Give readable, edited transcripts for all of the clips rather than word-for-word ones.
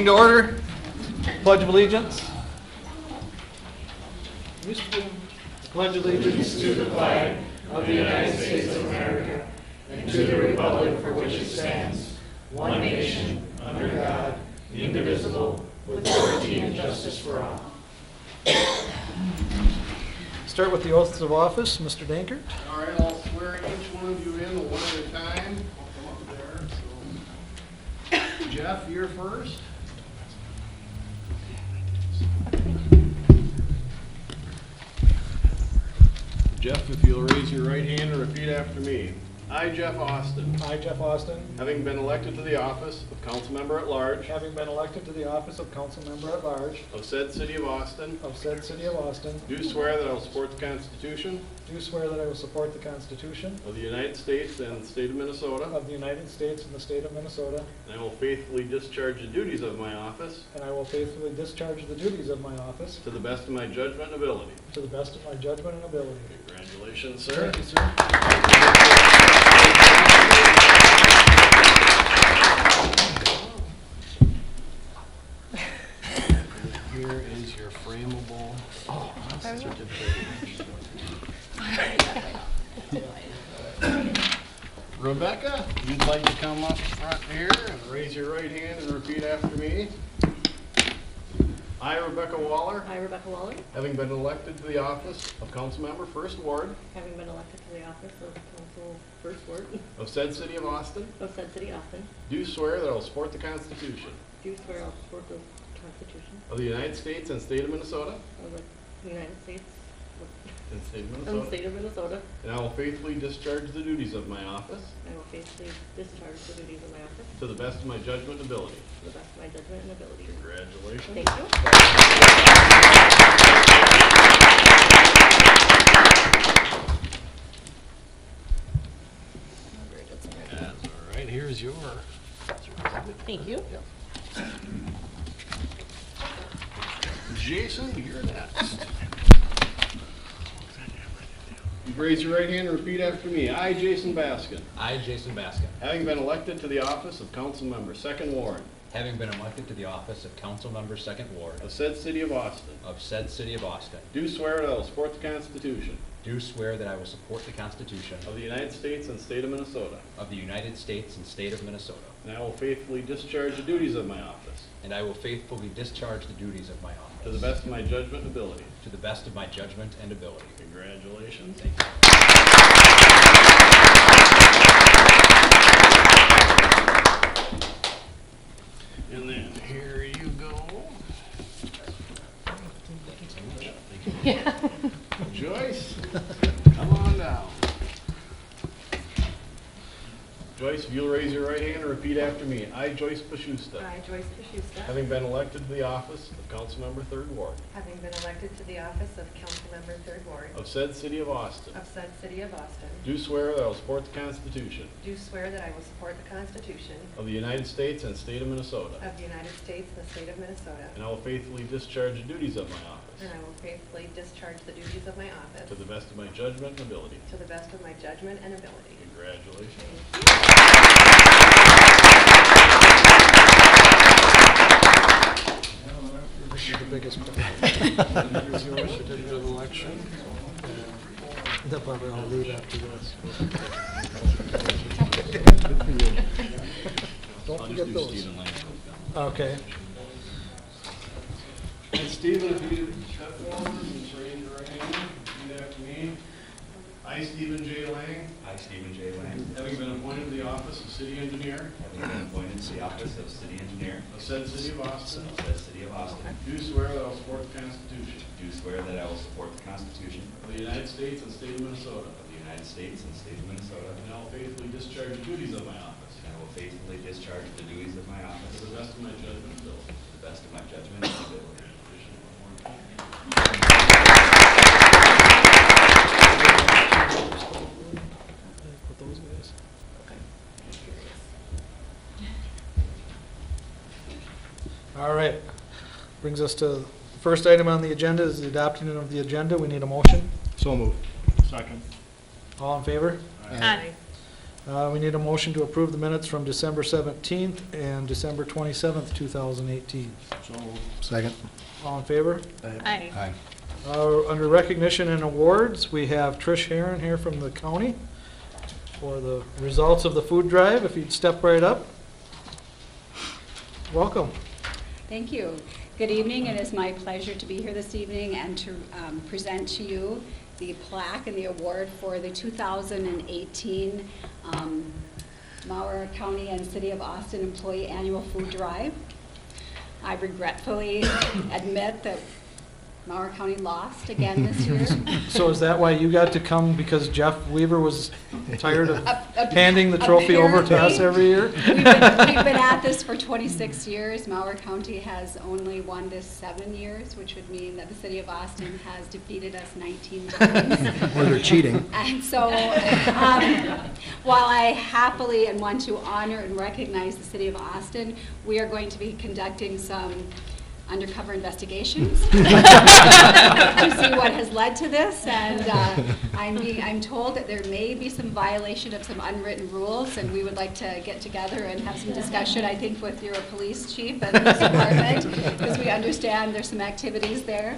to order. Pledge of allegiance. Pledge allegiance to the flag of the United States of America and to the republic for which it stands, one nation, under God, indivisible, with liberty and justice for all. Start with the oaths of office. Mr. Dankert. All right, I'll swear each one of you in one at a time. I'll come up there. So, Jeff, you're first. Jeff, if you'll raise your right hand and repeat after me. I, Jeff Austin, I, Jeff Austin, having been elected to the office of council member at large having been elected to the office of council member at large of said city of Austin, do swear that I will support the Constitution swear that I will support the Constitution of the United States and the state of Minnesota, of the United States and the state of Minnesota, and I will faithfully discharge the duties of my office and I will faithfully discharge the duties of my office to the best of my judgment and ability. to the best of my judgment and ability. Congratulations, sir. Thank you, sir. Here is your frameable certificate. Rebecca, you'd like to come up front here and raise your right hand and repeat after me. I, Rebecca Waller, I, Rebecca Waller, having been elected to the office of council member, 1st Ward, having been elected to the office of council 1st Ward of said city of Austin, of said city, Austin, do swear that I will support the Constitution do swear I'll support the Constitution of the United States and state of Minnesota, of the United States and state of and the Minnesota, state of Minnesota. and I will faithfully discharge the duties of my office I will faithfully discharge the duties of my office to the best of my judgment and ability. to the best of my judgment and ability. Congratulations. Thank you. That's all right. Here's your. Thank you. Jason, you're next. You raise your right hand and repeat after me. I, Jason Baskin, I, Jason Baskin, having been elected to the office of council member, 2nd Ward, having been elected to the office of council member 2nd Ward of said city of Austin, of said city of Austin, do swear that I will support the Constitution do swear that I will support the Constitution of the United States and state of Minnesota, of the United States and state of Minnesota, and I will faithfully discharge the duties of my office and I will faithfully discharge the duties of my office to the best of my judgment and ability. to the best of my judgment and ability. Congratulations. Thank you. And then here you go. Joyce, come on down. Joyce, if you'll raise your right hand and repeat after me. I, Joyce Pashusta, I, Joyce Pashusta, having been elected to the office of council member, 3rd Ward, having been elected to the office of council member 3rd Ward of said city of Austin, of said city of Austin, do swear that I will support the Constitution do swear that I will support the Constitution of the United States and state of Minnesota, of the United States and the state of Minnesota, and I will faithfully discharge the duties of my office and I will faithfully discharge the duties of my office to the best of my judgment and ability. to the best of my judgment and ability. Congratulations. This is the biggest part. Here's your certificate of election. They'll probably all leave after this. Don't I'll just forget do those. Stephen Lang. Okay. And Stephen, if you step forward and just raise your right hand, repeat after me. I, Stephen J. Lang, I, Stephen J. Lang, having been appointed to the office of city engineer having been appointed to the office of city engineer of said city of Austin, of the city of Austin, do swear that I will support the Constitution do swear that I will support the Constitution of the United States and state of Minnesota, of the United States and state of Minnesota, and I will faithfully discharge the duties of my office and I will faithfully discharge the duties of my to office the best of my judgment and ability. to the best of my judgment and ability. Put those guys. All right. Brings us to the first item on the agenda is the adoption of the agenda. We need a motion. So moved. Second. All in favor? Aye. We need a motion to approve the minutes from December 17th and December 27th, 2018. So moved. Second. All in favor? Aye. Aye. Under recognition and awards, we have Trish Herron here from the county for the results of the food drive. If you'd step right up. Welcome. Thank you. Good evening. It is my pleasure to be here this evening and to present to you the plaque and the award for the 2018 Mauer County and City of Austin Employee Annual Food Drive. I regretfully admit that Mauer County lost again this year. So is that why you got to come, because Jeff Weaver was tired of handing the trophy over to us every year? We've been at this for 26 years. Mauer County has only won this 7 years, which would mean that the City of Austin has defeated us 19 times. Or they're cheating. And so, while I happily and want to honor and recognize the City of Austin, we are going to be conducting some undercover investigations to see what has led to this, and I'm told that there may be some violation of some unwritten rules, and we would like to get together and have some discussion, I think, with your police chief and police department, because we understand there's some activities there.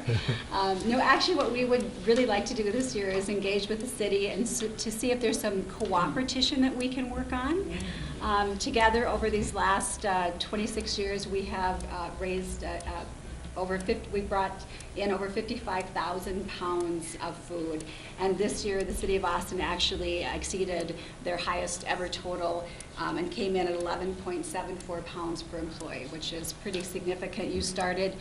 No, actually what we would really like to do this year is engage with the city and to see if there's some cooperation that we can work on. Together over these last 26 years, we have raised we brought in over 55,000 pounds of food, and this year the City of Austin actually exceeded their highest ever total and came in at 11.74 pounds per employee, which is pretty significant. You started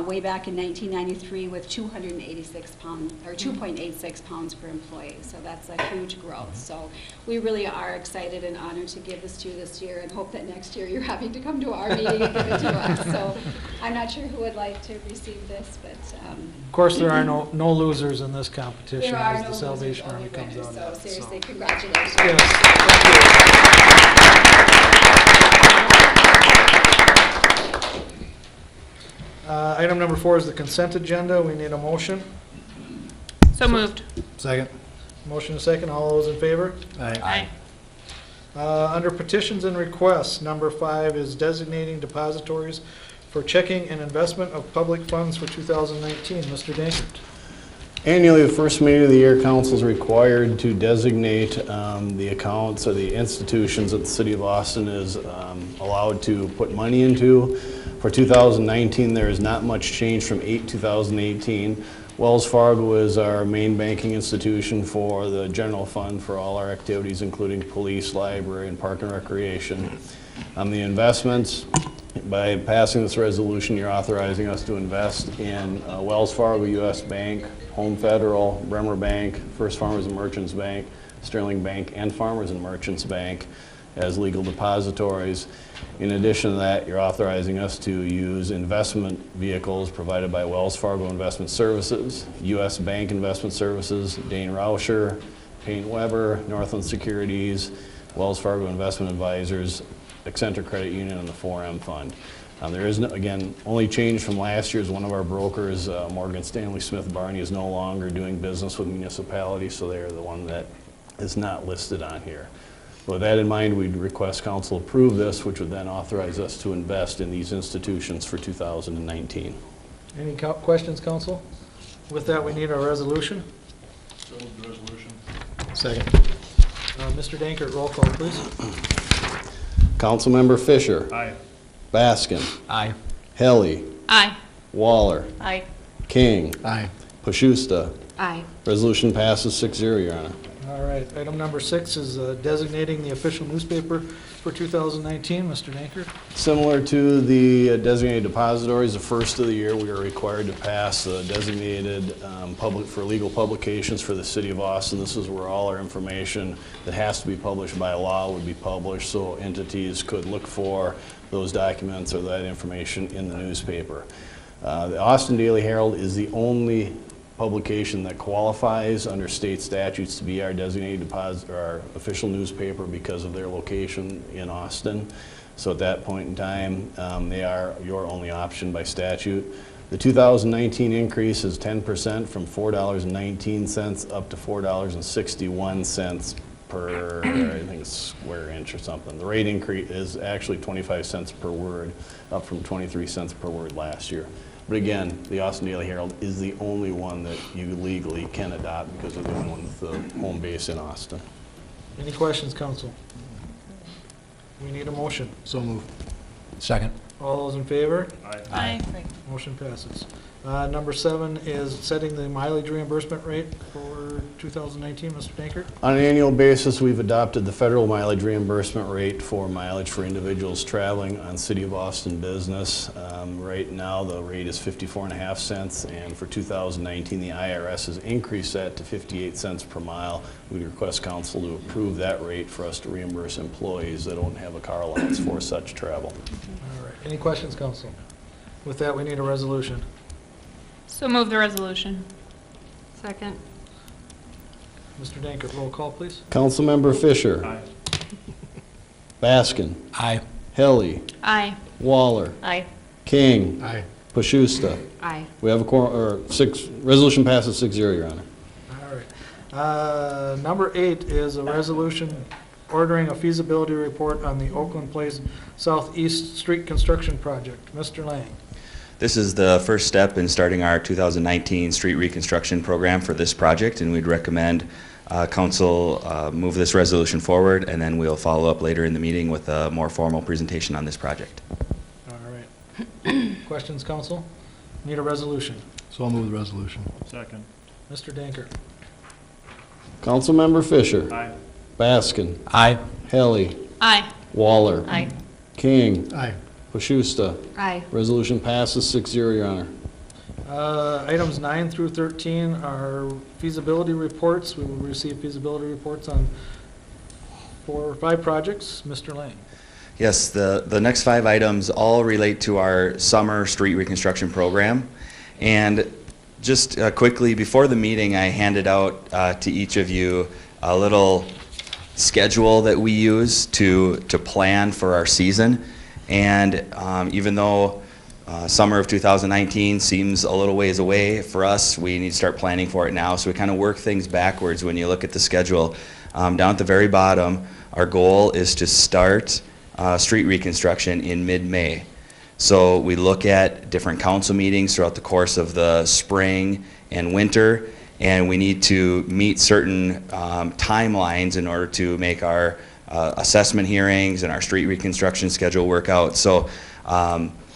way back in 1993 with 286 pounds, or 2.86 pounds per employee, so that's a huge growth. So we really are excited and honored to give this to you this year, and hope that next year you're having to come to our meeting and give it to us. So I'm not sure who would like to receive this, but Of course, there are no losers in this competition there are as no the Salvation losers, Army only comes winners. out. So seriously, congratulations. Yes, thank you. Item number 4 is the consent agenda. We need a motion. So moved. Second. Motion and second. All those in favor? Aye. Under petitions and requests, number 5 is designating depositories for checking and investment of public funds for 2019. Mr. Dankert. Annually, the first meeting of the year, council is required to designate the accounts or the institutions that the City of Austin is allowed to put money into. For 2019, there is not much change from 2018. Wells Fargo is our main banking institution for the general fund for all our activities, including police, library, and park and recreation. The investments, by passing this resolution, you're authorizing us to invest in Wells Fargo, U.S. Bank, Home Federal, Bremer Bank, First Farmers and Merchants Bank, Sterling Bank, and Farmers and Merchants Bank as legal depositories. In addition to that, you're authorizing us to use investment vehicles provided by Wells Fargo Investment Services, U.S. Bank Investment Services, Dane Rauscher, Payne Weber, Northland Securities, Wells Fargo Investment Advisors, Accenture Credit Union, and the 4M Fund. There is, again, only change from last year is one of our brokers, Morgan Stanley Smith Barney, is no longer doing business with municipalities, so they are the one that is not listed on here. With that in mind, we'd request council approve this, which would then authorize us to invest in these institutions for 2019. Any questions, council? With that, we need a resolution. So moved the resolution. Second. Mr. Dankert, roll call, please. Councilmember Fisher. Aye. Baskin. Aye. Helly. Aye. Waller. Aye. King. Aye. Pashusta. Aye. Resolution passes 6-0, Your Honor. All right, item number 6 is designating the official newspaper for 2019. Mr. Dankert. Similar to the designated depositories, the first of the year, we are required to pass the designated for legal publications for the City of Austin. This is where all our information that has to be published by law would be published, so entities could look for those documents or that information in the newspaper. The Austin Daily Herald is the only publication that qualifies under state statutes to be our designated deposit or our official newspaper because of their location in Austin. So at that point in time, they are your only option by statute. The 2019 increase is 10% from $4.19 up to $4.61 per, I think it's square inch or something. The rate increase is actually 25 cents per word, up from 23 cents per word last year. But again, the Austin Daily Herald is the only one that you legally can adopt because they're the only one with the home base in Austin. Any questions, council? We need a motion. So moved. Second. All those in favor? Aye. Motion passes. Number 7 is setting the mileage reimbursement rate for 2019. Mr. Dankert? On an annual basis, we've adopted the federal mileage reimbursement rate for mileage for individuals traveling on City of Austin business. Right now, the rate is 54.5 cents, and for 2019, the IRS has increased that to 58 cents per mile. We request council to approve that rate for us to reimburse employees that don't have a car allowance for such travel. All right. Any questions, council? With that, we need a resolution. So move the resolution. Second. Mr. Dankert, roll call, please. Councilmember Fisher. Aye. Baskin. Aye. Helly. Aye. Waller. Aye. King. Aye. Pashusta. Aye. We have a resolution passes 6-0, Your Honor. All right. Number 8 is a resolution ordering a feasibility report on the Oakland Place Southeast Street Construction Project. Mr. Lang. This is the first step in starting our 2019 street reconstruction program for this project, and we'd recommend council move this resolution forward, and then we'll follow up later in the meeting with a more formal presentation on this project. All right. Questions, council? Need a resolution. So I'll move the resolution. Second. Mr. Dankert. Councilmember Fisher. Aye. Baskin. Aye. Helly. Aye. Waller. Aye. King. Aye. Pashusta. Aye. Resolution passes 6-0, Your Honor. Items 9 through 13 are feasibility reports. We will receive feasibility reports on 4 or 5 projects. Mr. Lang. Yes, the next 5 items all relate to our summer street reconstruction program. And just quickly, before the meeting, I handed out to each of you a little schedule that we use to plan for our season. And even though summer of 2019 seems a little ways away for us, we need to start planning for it now. So we kind of work things backwards when you look at the schedule. Down at the very bottom, our goal is to start street reconstruction in mid-May. So we look at different council meetings throughout the course of the spring and winter, and we need to meet certain timelines in order to make our assessment hearings and our street reconstruction schedule work out. So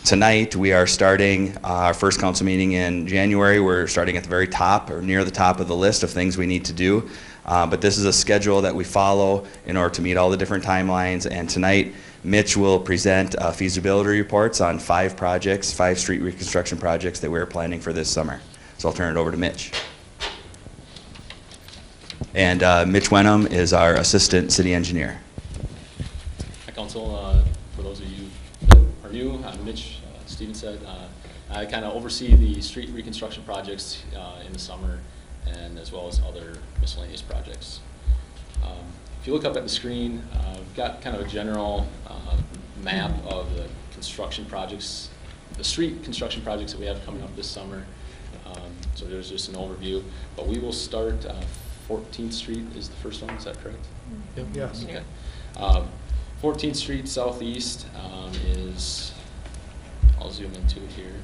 tonight we are starting our first council meeting in January. We're starting at the very top or near the top of the list of things we need to do. But this is a schedule that we follow in order to meet all the different timelines. And tonight Mitch will present feasibility reports on 5 projects, 5 street reconstruction projects that we're planning for this summer. So I'll turn it over to Mitch. And Mitch Wenham is our assistant city engineer. Hi, Council. For those of you that are new, I'm Mitch. Steven said I kind of oversee the street reconstruction projects in the summer, and as well as other miscellaneous projects. If you look up at the screen, we've got kind of a general map of the construction projects, the street construction projects that we have coming up this summer. So there's just an overview, but we will start 14th Street is the first one, is that correct? Yep. Yes. Okay. 14th Street Southeast is, I'll zoom into it here,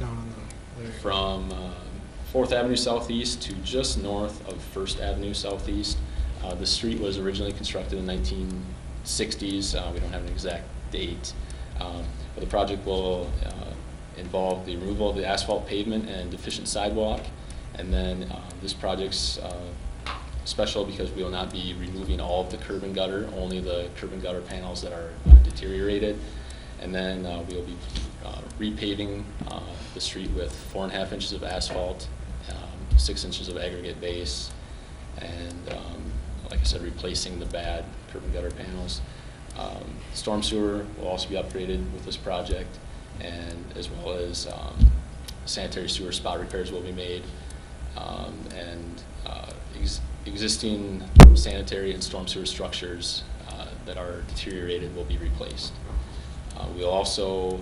Down on the, there. from 4th Avenue Southeast to just north of 1st Avenue Southeast. The street was originally constructed in the 1960s. We don't have an exact date, but the project will involve the removal of the asphalt pavement and deficient sidewalk. And then this project's special because we will not be removing all of the curb and gutter, only the curb and gutter panels that are deteriorated. And then we'll be repaving the street with 4.5 inches of asphalt, 6 inches of aggregate base, and like I said, replacing the bad curb and gutter panels. Storm sewer will also be upgraded with this project, and as well as sanitary sewer spot repairs will be made. And existing sanitary and storm sewer structures that are deteriorated will be replaced. We'll also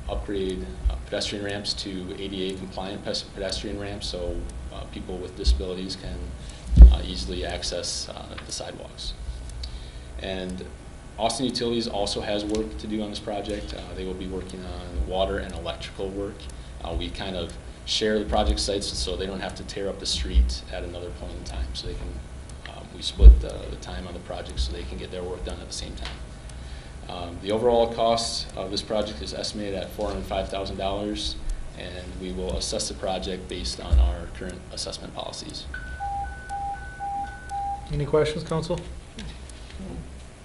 upgrade pedestrian ramps to ADA compliant pedestrian ramps, so people with disabilities can easily access the sidewalks. And Austin Utilities also has work to do on this project. They will be working on water and electrical work. We kind of share the project sites so they don't have to tear up the street at another point in time. So they can, we split the time on the project so they can get their work done at the same time. The overall cost of this project is estimated at $405,000, and we will assess the project based on our current assessment policies. Any questions, council?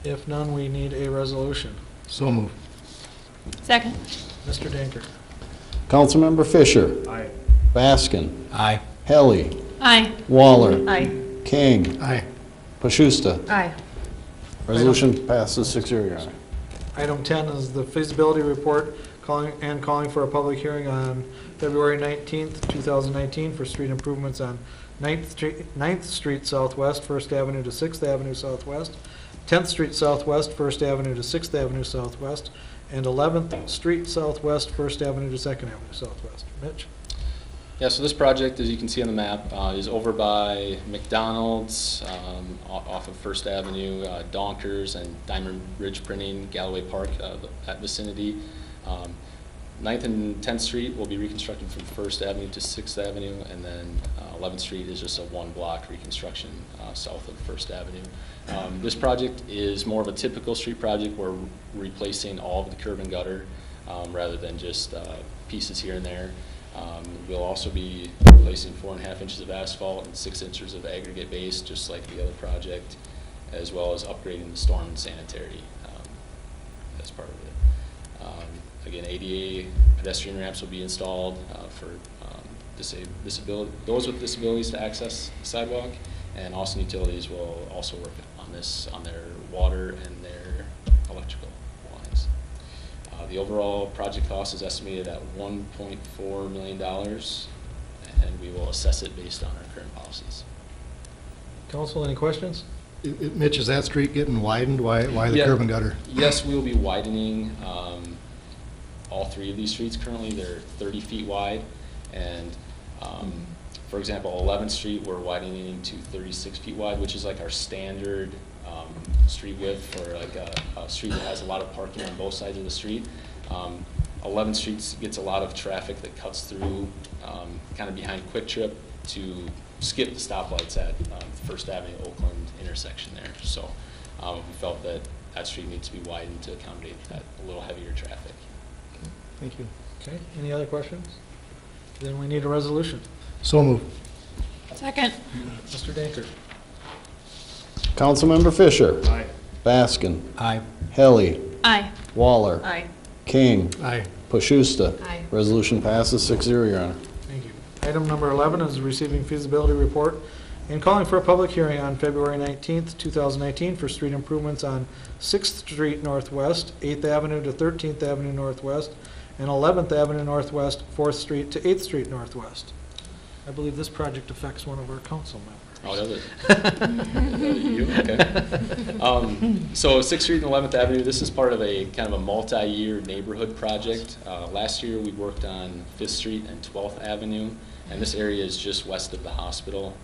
If none, we need a resolution. So moved. Second. Mr. Dankert. Councilmember Fisher. Aye. Baskin. Aye. Helly. Aye. Waller. Aye. King. Aye. Pashusta. Aye. Resolution passes 6-0, Your Honor. Item 10 is the feasibility report calling for a public hearing on February 19th, 2019 for street improvements on 9th Street Southwest, 1st Avenue to 6th Avenue Southwest, 10th Street Southwest, 1st Avenue to 6th Avenue Southwest, and 11th Street Southwest, 1st Avenue to 2nd Avenue Southwest. Mitch? Yeah, so this project, as you can see on the map, is over by McDonald's, off of First Avenue, Donkers, and Diamond Ridge Printing, Galloway Park, that vicinity. 9th and 10th Street will be reconstructed from First Avenue to 6th Avenue, and then 11th Street is just a one-block reconstruction south of First Avenue. This project is more of a typical street project. We're replacing all of the curb and gutter rather than just pieces here and there. We'll also be replacing 4.5 inches of asphalt and 6 inches of aggregate base, just like the other project, as well as upgrading the storm and sanitary as part of it. Again, ADA pedestrian ramps will be installed for those with disabilities to access the sidewalk, and Austin Utilities will also work on this on their water and their electrical lines. The overall project cost is estimated at $1.4 million, and we will assess it based on our current policies. Council, any questions? Mitch, is that street getting widened? Why the Yeah. curb and gutter? Yes, we will be widening all three of these streets. Currently, they're 30 feet wide, and for example, 11th Street, we're widening to 36 feet wide, which is like our standard street width for like a street that has a lot of parking on both sides of the street. 11th Street gets a lot of traffic that cuts through kind of behind Quick Trip to skip the stoplights at First Avenue Oakland intersection there. So we felt that that street needs to be widened to accommodate that a little heavier traffic. Thank you. Okay, any other questions? Then we need a resolution. So moved. Second. Mr. Dankert. Councilmember Fisher. Aye. Baskin. Aye. Helly. Aye. Waller. Aye. King. Aye. Pashusta. Aye. Resolution passes 6-0, Your Honor. Thank you. Item number 11 is receiving feasibility report and calling for a public hearing on February 19th, 2019 for street improvements on 6th Street Northwest, 8th Avenue to 13th Avenue Northwest, and 11th Avenue Northwest, 4th Street to 8th Street Northwest. I believe this project affects one of our council members. Oh, does it? You? Okay. So 6th Street and 11th Avenue, this is part of a kind of a multi-year neighborhood project. Last year we worked on 5th Street and 12th Avenue, and this area is just west of the hospital.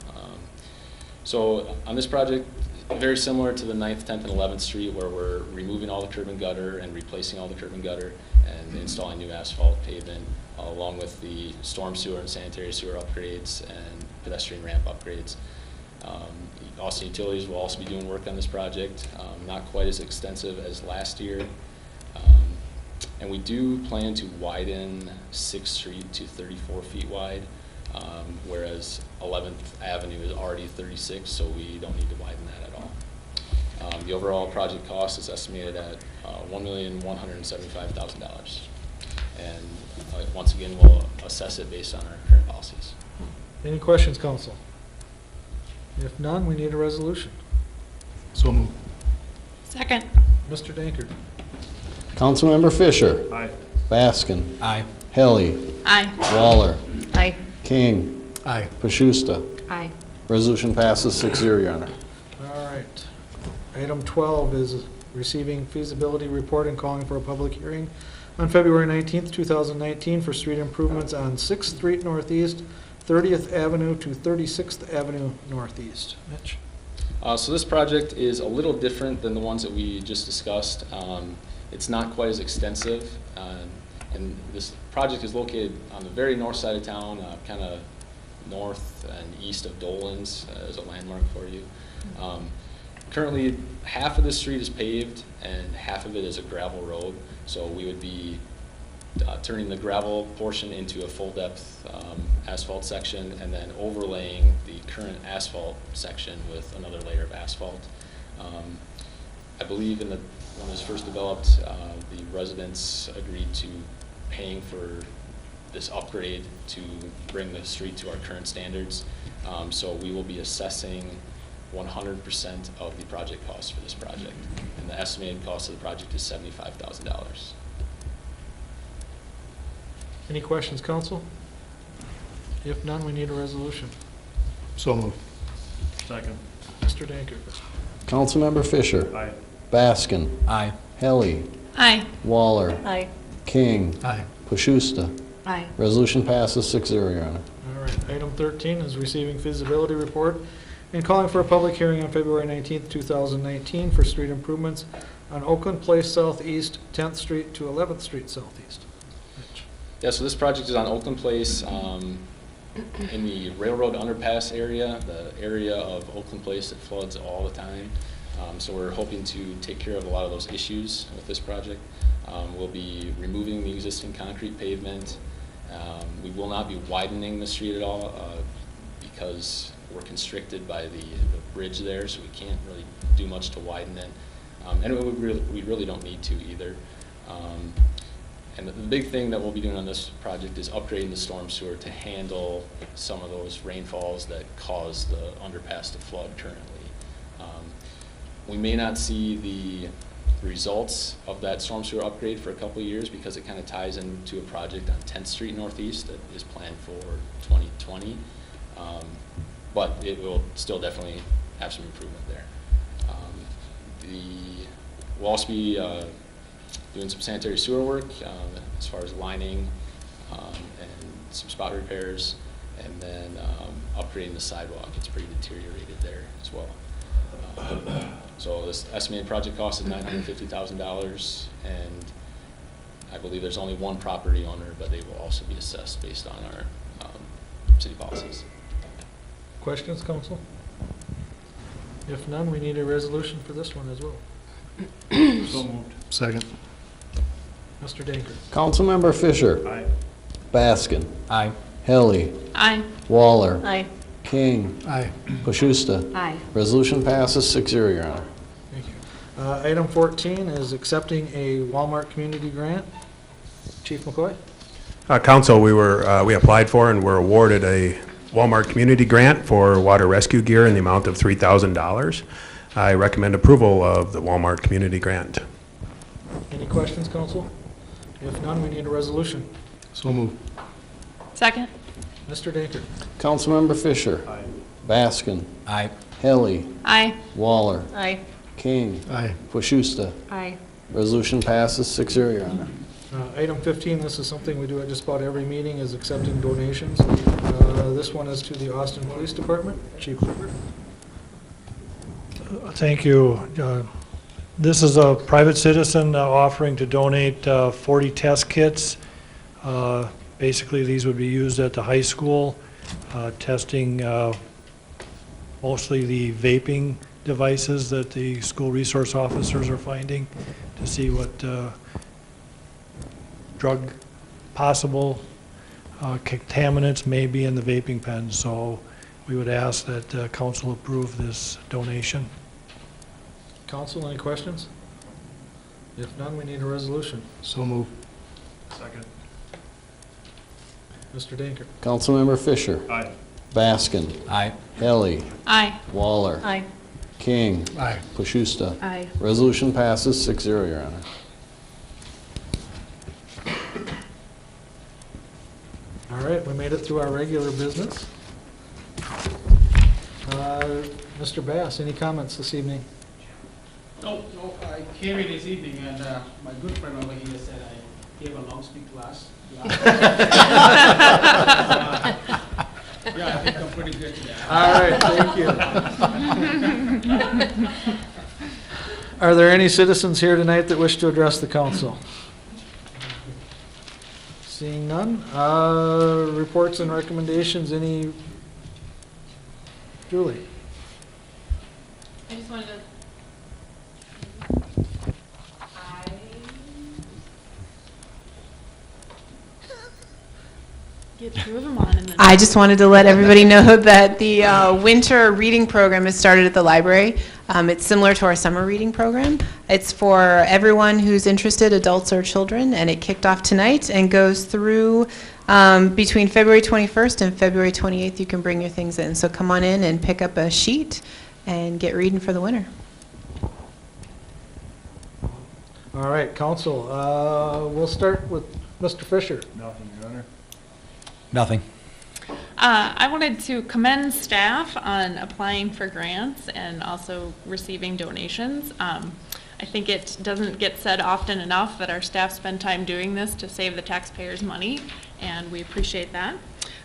So on this project, very similar to the 9th, 10th, and 11th Street, where we're removing all the curb and gutter and replacing all the curb and gutter and installing new asphalt pavement, along with the storm sewer and sanitary sewer upgrades and pedestrian ramp upgrades. Austin Utilities will also be doing work on this project, not quite as extensive as last year. And we do plan to widen 6th Street to 34 feet wide, whereas 11th Avenue is already 36, so we don't need to widen that at all. The overall project cost is estimated at $1,175,000. And once again, we'll assess it based on our current policies. Any questions, council? If none, we need a resolution. So moved. Second. Mr. Dankert. Councilmember Fisher. Aye. Baskin. Aye. Helly. Aye. Waller. Aye. King. Aye. Pashusta. Aye. Resolution passes 6-0, Your Honor. All right. Item 12 is receiving feasibility report and calling for a public hearing on February 19th, 2019 for street improvements on 6th Street Northeast, 30th Avenue to 36th Avenue Northeast. Mitch? So this project is a little different than the ones that we just discussed. It's not quite as extensive, and this project is located on the very north side of town, kind of north and east of Dolan's as a landmark for you. Currently, half of the street is paved and half of it is a gravel road, so we would be turning the gravel portion into a full depth asphalt section and then overlaying the current asphalt section with another layer of asphalt. I believe when it was first developed, the residents agreed to paying for this upgrade to bring the street to our current standards. So we will be assessing 100% of the project cost for this project. And the estimated cost of the project is $75,000. Any questions, council? If none, we need a resolution. So moved. Second. Mr. Danker? Councilmember Fisher. Aye. Baskin. Aye. Helly. Aye. Waller. Aye. King. Aye. Pashusta. Aye. Resolution passes 6-0, Your Honor. All right, item 13 is receiving feasibility report and calling for a public hearing on February 19th, 2019 for street improvements on Oakland Place Southeast, 10th Street to 11th Street Southeast. Mitch? Yeah, so this project is on Oakland Place in the railroad underpass area, the area of Oakland Place that floods all the time. So we're hoping to take care of a lot of those issues with this project. We'll be removing the existing concrete pavement. We will not be widening the street at all because we're constricted by the bridge there, so we can't really do much to widen it. And we really don't need to either. And the big thing that we'll be doing on this project is upgrading the storm sewer to handle some of those rainfalls that cause the underpass to flood currently. We may not see the results of that storm sewer upgrade for a couple of years because it kind of ties into a project on 10th Street Northeast that is planned for 2020. But it will still definitely have some improvement there. We'll also be doing some sanitary sewer work as far as lining and some spot repairs, and then upgrading the sidewalk. It's pretty deteriorated there as well. So this estimated project cost is $950,000, and I believe there's only one property owner, but they will also be assessed based on our city policies. Questions, council? If none, we need a resolution for this one as well. So moved. Second. Mr. Danker? Councilmember Fisher. Aye. Baskin. Aye. Helly. Aye. Waller. Aye. King. Aye. Pashusta. Aye. Resolution passes 6-0, Your Honor. Thank you. Item 14 is accepting a Walmart community grant. Chief McCoy? Council, we applied for and were awarded a Walmart community grant for water rescue gear in the amount of $3,000. I recommend approval of the Walmart community grant. Any questions, council? If none, we need a resolution. So moved. Second. Mr. Danker? Councilmember Fisher. Aye. Baskin. Aye. Helly. Aye. Waller. Aye. King. Aye. Pashusta. Aye. Resolution passes 6-0, Your Honor. Item 15, this is something we do at just about every meeting, is accepting donations. This one is to the Austin Police Department. Chief Clifford? Thank you. This is a private citizen offering to donate 40 test kits. Basically, these would be used at the high school, testing mostly the vaping devices that the school resource officers are finding to see what drug possible contaminants may be in the vaping pens. So we would ask that council approve this donation. Council, any questions? If none, we need a resolution. So moved. Second. Mr. Danker? Councilmember Fisher. Aye. Baskin. Aye. Helly. Aye. Waller. Aye. King. Aye. Pashusta. Aye. Resolution passes 6-0, Your Honor. All right, we made it through our regular business. Mr. Bass, any comments this evening? No, I came here this evening and my good friend over here said I gave a long speech to us. Yeah, I think I'm pretty good today. All right, thank you. Are there any citizens here tonight that wish to address the council? Seeing none. Reports and recommendations, any? Julie? I just wanted to. Get two of them on and then. I just wanted to let everybody know that the winter reading program has started at the library. It's similar to our summer reading program. It's for everyone who's interested, adults or children, and it kicked off tonight and goes through between February 21st and February 28th. You can bring your things in. So come on in and pick up a sheet and get reading for the winter. All right, council. We'll start with Mr. Fisher. Nothing, Your Honor. Nothing. I wanted to commend staff on applying for grants and also receiving donations. I think it doesn't get said often enough that our staff spend time doing this to save the taxpayers money, and we appreciate that.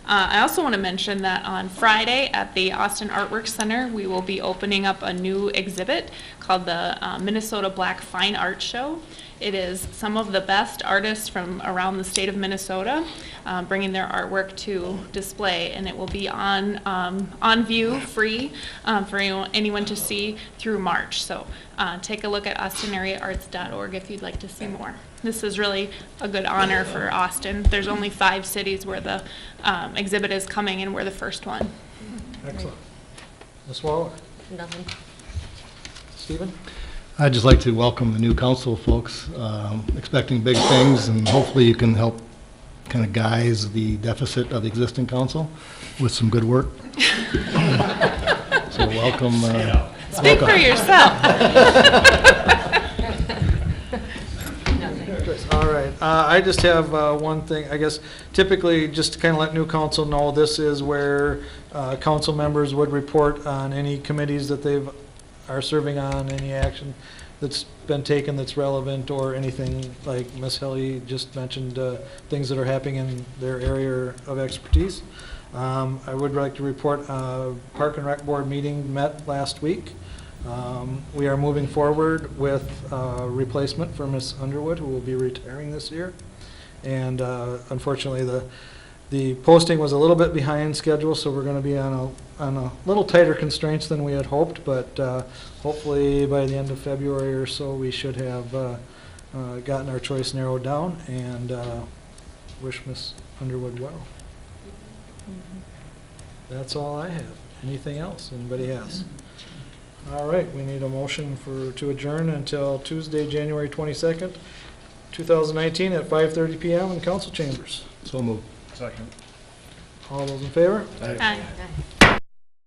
I also want to mention that on Friday at the Austin Artwork Center, we will be opening up a new exhibit called the Minnesota Black Fine Art Show. It is some of the best artists from around the state of Minnesota bringing their artwork to display, and it will be on view, free for anyone to see through March. So take a look at austinareaarts.org if you'd like to see more. This is really a good honor for Austin. There's only 5 cities where the exhibit is coming, and we're the first one. Excellent. Ms. Waller? Nothing. Stephen? I'd just like to welcome the new council folks, expecting big things, and hopefully you can help kind of guise the deficit of the existing council with some good work. So welcome. Speak for yourself. All right. I just have one thing. I guess typically, just to kind of let new council know, this is where council members would report on any committees that they are serving on, any action that's been taken that's relevant, or anything like Ms. Helly just mentioned, things that are happening in their area of expertise. I would like to report Park and Rec Board meeting met last week. We are moving forward with replacement for Ms. Underwood, who will be retiring this year. And unfortunately, the posting was a little bit behind schedule, so we're going to be on a little tighter constraints than we had hoped. But hopefully by the end of February or so, we should have gotten our choice narrowed down, and wish Ms. Underwood well. That's all I have. Anything else anybody has? All right, we need a motion to adjourn until Tuesday, January 22nd, 2019 at 5:30 p.m. in council chambers. So moved. Second. All those in favor? Aye.